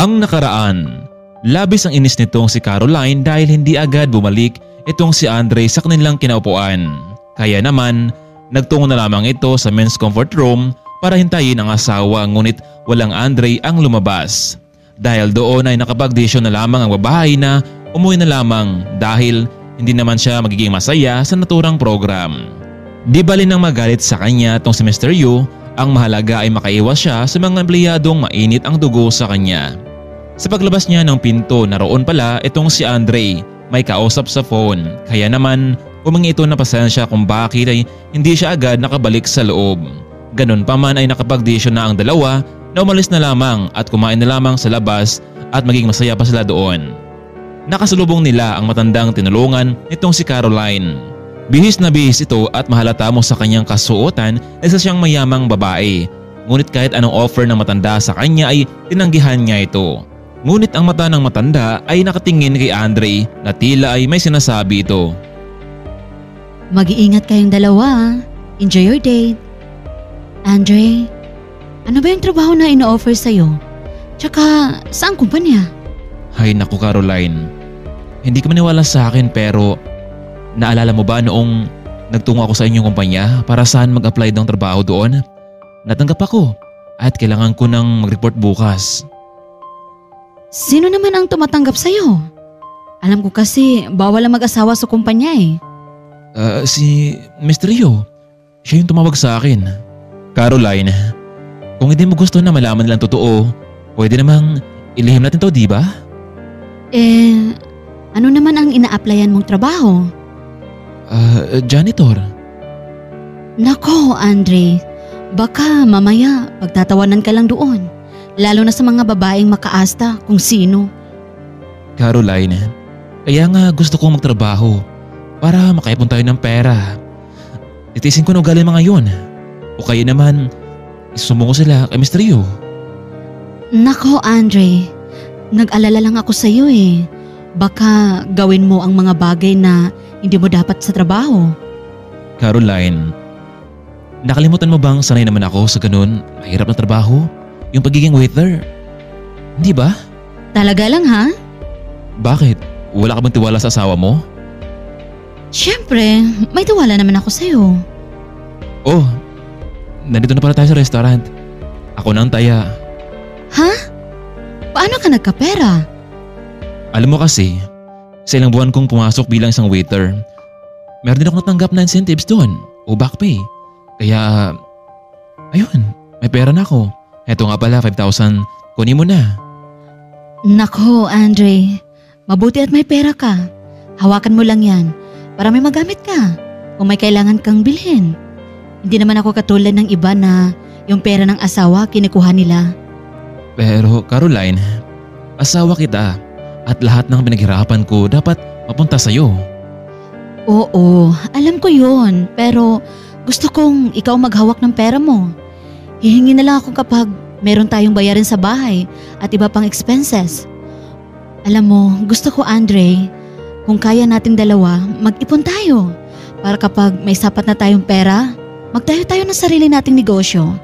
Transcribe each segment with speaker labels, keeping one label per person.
Speaker 1: Ang nakaraan. Labis ang inis nitong si Caroline dahil hindi agad bumalik itong si Andre sa kanilang kinaupuan. Kaya naman, nagtungo na lamang ito sa men's comfort room para hintayin ang asawa ngunit walang Andre ang lumabas. Dahil doon ay nakapag-desisyon na lamang ang babae na umuwi na lamang dahil hindi naman siya magiging masaya sa naturang program. Di bali nang magalit sa kanya itong si Mr. Yu, ang mahalaga ay makaiwas siya sa mga empleyadong mainit ang dugo sa kanya. Sa paglabas niya ng pinto, naroon pala itong si Andre, may kausap sa phone. Kaya naman humingi ito na pasensya kung bakit ay hindi siya agad nakabalik sa loob. Ganun pa man ay nakapag-desisyon na ang dalawa na umalis na lamang at kumain na lamang sa labas at maging masaya pa sila doon. Nakasalubong nila ang matandang tinulungan nitong si Caroline. Bihis na bihis ito at mahalata mo sa kanyang kasuotan na isa siyang mayamang babae. Ngunit kahit anong offer ng matanda sa kanya ay tinanggihan niya ito. Ngunit ang mata ng matanda ay nakatingin kay Andre na tila ay may sinasabi ito.
Speaker 2: Mag-iingat kayong dalawa. Enjoy your date. Andre, ano ba yung trabaho na ino-offer sa'yo? Tsaka saan kumpanya?
Speaker 1: Hay naku Caroline, hindi ka maniwala sa akin pero naalala mo ba noong nagtungo ako sa inyong kumpanya para saan mag-apply ng trabaho doon? Natanggap ako at kailangan ko nang mag-report bukas.
Speaker 2: Sino naman ang tumatanggap sa'yo? Alam ko kasi bawal ang mag-asawa sa kumpanya eh.
Speaker 1: Si Mr. Rio. Siya yung tumawag sa akin. Caroline, kung hindi mo gusto na malaman nilang totoo, pwede namang ilihim natin to, di ba?
Speaker 2: Ano naman ang ina-applyan mong trabaho?
Speaker 1: Janitor.
Speaker 2: Nako, Andre. Baka mamaya pagtatawanan ka lang doon. Lalo na sa mga babaeng makaasta kung sino.
Speaker 1: Caroline, kaya nga gusto kong magtrabaho para makaipon tayo ng pera. Titisin ko na ugali mga yun. O kaya naman, isusumbong ko sila kay Mr. Rio.
Speaker 2: Nako, Andre. Nag-alala lang ako sa iyo eh. Baka gawin mo ang mga bagay na hindi mo dapat sa trabaho.
Speaker 1: Caroline, nakalimutan mo bang sanay naman ako sa ganun mahirap na trabaho? Yung pagiging waiter. Hindi ba?
Speaker 2: Talaga lang ha?
Speaker 1: Bakit? Wala ka bang tiwala sa asawa mo?
Speaker 2: Siyempre, may tiwala naman ako sa'yo.
Speaker 1: Oh, nandito na pala tayo sa restaurant. Ako na ang taya.
Speaker 2: Ha? Paano ka nagkapera?
Speaker 1: Alam mo kasi, sa ilang buwan kong pumasok bilang isang waiter, meron din ako natanggap na incentives doon o back pay. Kaya, ayun, may pera na ako. Eto nga pala, 5,000. Kunin mo na.
Speaker 2: Nako, Andre. Mabuti at may pera ka. Hawakan mo lang yan para may magamit ka kung may kailangan kang bilhin. Hindi naman ako katulad ng iba na yung pera ng asawa kinukuha nila.
Speaker 1: Pero Caroline, asawa kita at lahat ng pinaghirapan ko dapat mapunta sa'yo.
Speaker 2: Oo, alam ko yun. Pero gusto kong ikaw maghawak ng pera mo. Hihingi na lang ako kapag meron tayong bayarin sa bahay at iba pang expenses. Alam mo, gusto ko Andre, kung kaya nating dalawa, mag-ipon tayo. Para kapag may sapat na tayong pera, magtayo tayo ng sarili nating negosyo.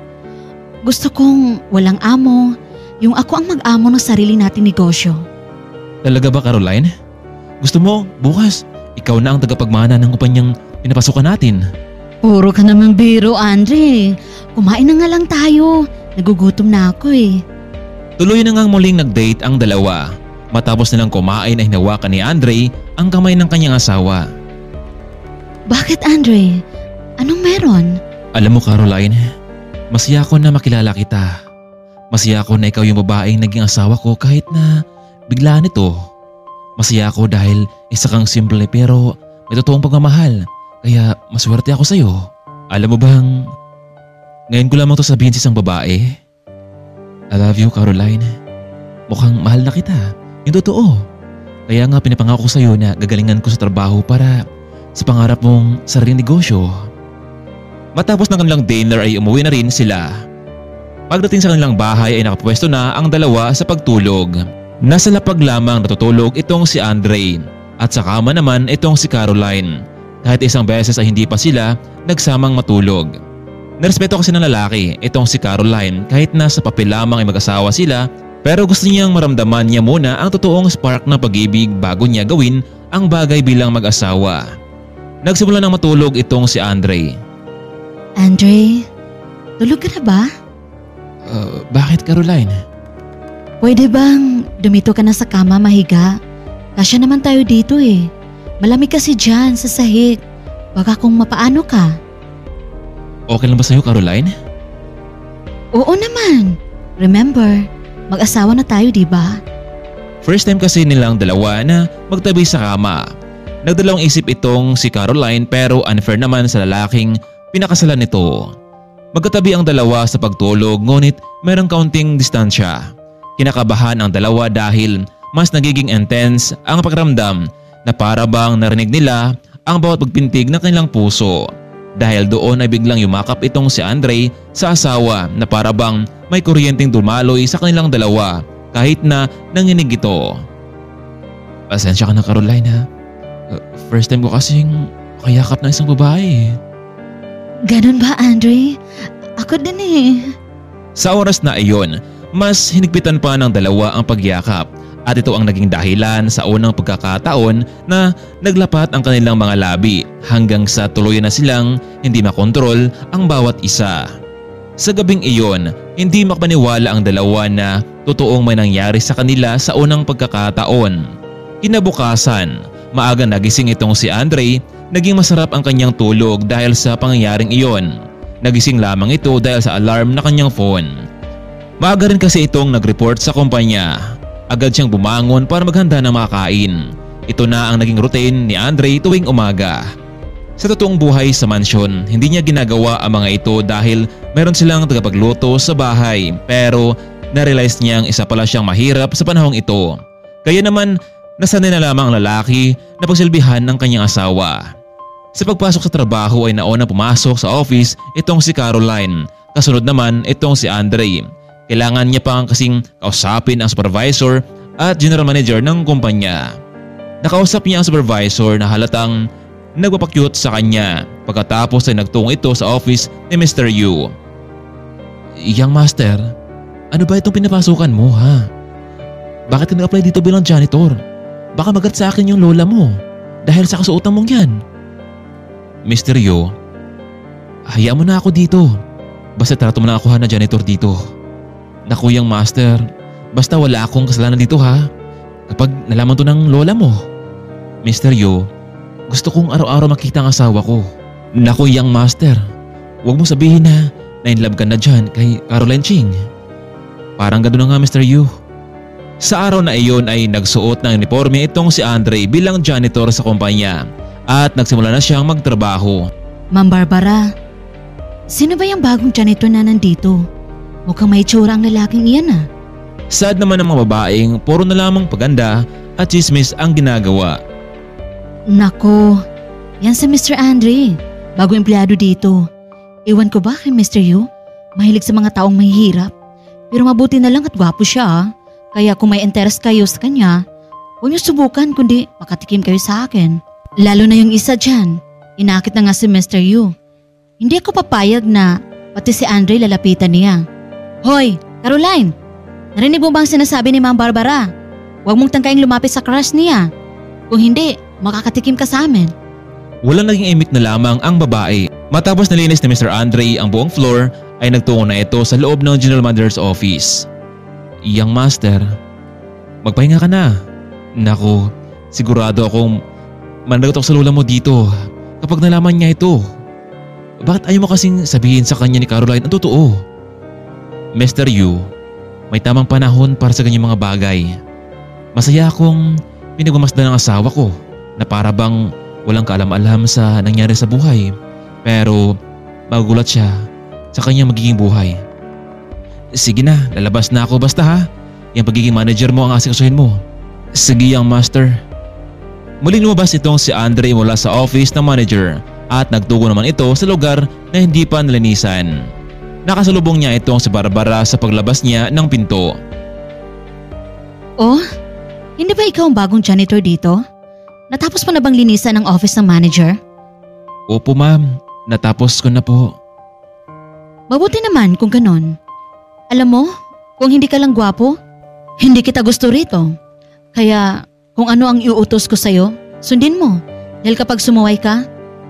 Speaker 2: Gusto kong walang amo, yung ako ang mag-amo ng sarili nating negosyo.
Speaker 1: Talaga ba Caroline? Gusto mo bukas, ikaw na ang tagapagmana ng kumpanyang pinapasukan natin?
Speaker 2: Puro ka naman biro, Andre. Kumain na nga lang tayo. Nagugutom na ako eh.
Speaker 1: Tuloy na ngang muling nag-date ang dalawa. Matapos nilang kumain ay hinawakan ni Andre ang kamay ng kanyang asawa.
Speaker 2: Bakit, Andre? Anong meron?
Speaker 1: Alam mo Caroline, masaya ako na makilala kita. Masaya ako na ikaw yung babaeng naging asawa ko kahit na biglaan ito. Masaya ako dahil isa kang simple pero may totoong pagmamahal. Kaya maswerte ako sa'yo. Alam mo bang, ngayon ko lamang to sabihin sa isang babae. I love you Caroline. Mukhang mahal na kita. Yung totoo. Kaya nga pinapangako ko sa'yo na gagalingan ko sa trabaho para sa pangarap mong sariling negosyo. Matapos ng kanilang dinner ay umuwi na rin sila. Pagdating sa kanilang bahay ay nakapwesto na ang dalawa sa pagtulog. Nasa lapag lamang natutulog itong si Andre at sa kama naman itong si Caroline. Kahit isang beses ay hindi pa sila nagsamang matulog. Nerespeto kasi ng lalaki itong si Caroline kahit nasa papel lamang ay mag-asawa sila Pero gusto niyang maramdaman niya muna ang totoong spark ng pag-ibig bago niya gawin ang bagay bilang mag-asawa. Nagsimula nang matulog itong si Andre.
Speaker 2: Andre, tulog ka na ba?
Speaker 1: Bakit Caroline?
Speaker 2: Pwede bang dumito ka na sa kama mahiga? Kasya naman tayo dito eh. Malamig kasi dyan sa sahig. Baka kung mapaano ka.
Speaker 1: Okay lang ba sa'yo Caroline?
Speaker 2: Oo naman. Remember, mag-asawa na tayo diba?
Speaker 1: First time kasi nilang dalawa na magtabi sa kama. Nagdalawang isip itong si Caroline pero unfair naman sa lalaking pinakasalan nito. Magkatabi ang dalawa sa pagtulog ngunit merong kaunting distansya. Kinakabahan ang dalawa dahil mas nagiging intense ang pakiramdam na para bang narinig nila ang bawat pagpintig ng kanilang puso. Dahil doon ay biglang yumakap itong si Andre sa asawa na para bang may kuryenteng dumaloy sa kanilang dalawa kahit na nanginig ito. Pasensya ka na Caroline ha. First time ko kasing kayakap ng isang babae.
Speaker 2: Ganun ba Andre? Ako din eh.
Speaker 1: Sa oras na iyon, mas hinigpitan pa ng dalawa ang pagyakap at ito ang naging dahilan sa unang pagkakataon na naglapat ang kanilang mga labi hanggang sa tuluyan na silang hindi makontrol ang bawat isa. Sa gabing iyon, hindi makapaniwala ang dalawa na totoong may nangyari sa kanila sa unang pagkakataon. Kinabukasan, maaga nagising itong si Andre, naging masarap ang kanyang tulog dahil sa pangyayaring iyon. Nagising lamang ito dahil sa alarm na kanyang phone. Maaga rin kasi itong nag-report sa kumpanya. Agad siyang bumangon para maghanda ng makakain. Ito na ang naging routine ni Andre tuwing umaga. Sa totoong buhay sa mansyon, hindi niya ginagawa ang mga ito dahil meron silang tagapagluto sa bahay pero na-realize niyang isa pala siyang mahirap sa panahong ito. Kaya naman nasanay na lamang ang lalaki na pagsilbihan ng kanyang asawa. Sa pagpasok sa trabaho ay nauna pumasok sa office itong si Caroline. Kasunod naman itong si Andre. Kailangan niya pang kasing kausapin ang supervisor at general manager ng kumpanya. Nakausap niya ang supervisor na halatang nagpapakyut sa kanya pagkatapos ay nagtungo ito sa office ni Mr. Yu. Young master, ano ba itong pinapasukan mo ha? Bakit ka nag-apply dito bilang janitor? Baka magat sa akin yung lola mo dahil sa kasuotan mong yan. Mr. Yu, hayaan mo na ako dito. Basta trato mo na ako na janitor dito. Naku young master, basta wala akong kasalanan dito ha. Kapag nalaman to ng lola mo. Mr. Yu, gusto kong araw-araw makita ang asawa ko. Naku young master, huwag mo sabihin na in-love ka na dyan kay Caroline Ching. Parang gano'n na nga Mr. Yu. Sa araw na iyon ay nagsuot ng uniforme itong si Andre bilang janitor sa kumpanya at nagsimula na siyang magtrabaho.
Speaker 2: Ma'am Barbara, sino ba yung bagong janitor na nandito? Mukhang may tsura ang lalaking iyan ah.
Speaker 1: Sad naman ng mga babaeng puro na lamang paganda at chismis ang ginagawa.
Speaker 2: Nako, yan si Mr. Andre, bago empleyado dito. Iwan ko ba kay Mr. Yu? Mahilig sa mga taong mahihirap. Pero mabuti na lang at gwapo siya ah. Kaya kung may interest kayo sa kanya, huwag niyo subukan kundi makatikim kayo sa akin. Lalo na yung isa dyan, inakit na nga si Mr. Yu. Hindi ako papayag na pati si Andre lalapitan niya. Hoy, Caroline! Narinig mo bang sinasabi ni Ma'am Barbara? Huwag mong tangkaing lumapit sa crush niya. Kung hindi, makakatikim ka sa amin.
Speaker 1: Walang naging imik na lamang ang babae. Matapos nalinis ni Mr. Andre ang buong floor ay nagtungo na ito sa loob ng General Manager's office. Young master, magpahinga ka na. Naku, sigurado akong mandagot ako sa lola mo dito kapag nalaman niya ito. Bakit ayaw mo kasing sabihin sa kanya ni Caroline ang totoo? Mr. Yu, may tamang panahon para sa ganyang mga bagay. Masaya akong pinagmamasdan ng asawa ko na para bang walang kaalam-alam sa nangyari sa buhay. Pero magugulat siya sa kanyang magiging buhay. Sige na, lalabas na ako basta ha. Yung pagiging manager mo ang asikasuhin mo. Sige young master. Muling lumabas itong si Andre mula sa office ng manager at nagtugo naman ito sa lugar na hindi pa nalinisan. Nakasalubong niya itong si Barbara sa paglabas niya ng pinto.
Speaker 2: Oh, hindi ba ikaw ang bagong janitor dito? Natapos mo na bang linisan ang office ng manager?
Speaker 1: Opo ma'am, natapos ko na po.
Speaker 2: Mabuti naman kung ganon. Alam mo, kung hindi ka lang gwapo, Hindi kita gusto rito. Kaya kung ano ang iuutos ko sa'yo, sundin mo. Dahil kapag sumuway ka,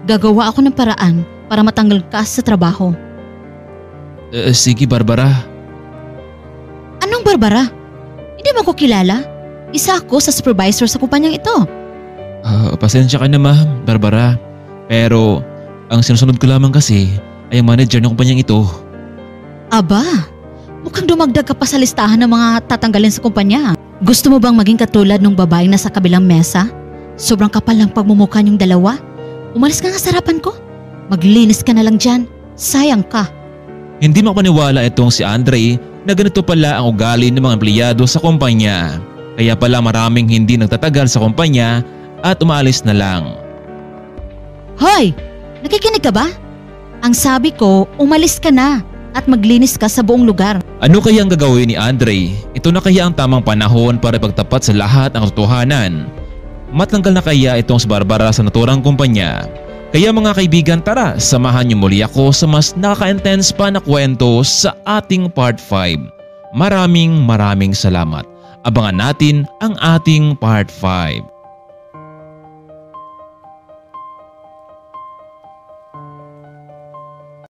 Speaker 2: gagawa ako ng paraan para matanggal ka sa trabaho.
Speaker 1: Sige Barbara.
Speaker 2: Anong Barbara? Hindi mo ko kilala. Isa ako sa supervisor sa kumpanyang ito.
Speaker 1: Pasensya ka na ma'am, Barbara. Pero ang sinusunod ko lamang kasi ay ang manager ng kumpanyang ito.
Speaker 2: Aba, mukhang dumagdag ka pa sa listahan ng mga tatanggalin sa kumpanya. Gusto mo bang maging katulad ng babaeng nasa kabilang mesa? Sobrang kapal ng pagmumukha niyong dalawa. Umalis ka nga sa harapan ko. Maglinis ka na lang dyan. Sayang ka.
Speaker 1: Hindi makapaniwala itong si Andre na ganito pala ang ugali ng mga empleyado sa kumpanya. Kaya pala maraming hindi nagtatagal sa kumpanya at umaalis na lang.
Speaker 2: Hoy! Nakikinig ka ba? Ang sabi ko, umalis ka na at maglinis ka sa buong lugar.
Speaker 1: Ano kaya ang gagawin ni Andre? Ito na kaya ang tamang panahon para ipagtapat sa lahat ng katotohanan? Matanggal na kaya itong si Barbara sa naturang kumpanya? Kaya mga kaibigan, tara, samahan niyo muli ako sa mas nakaka-intense pa na kwento sa ating part 5. Maraming salamat. Abangan natin ang ating part 5.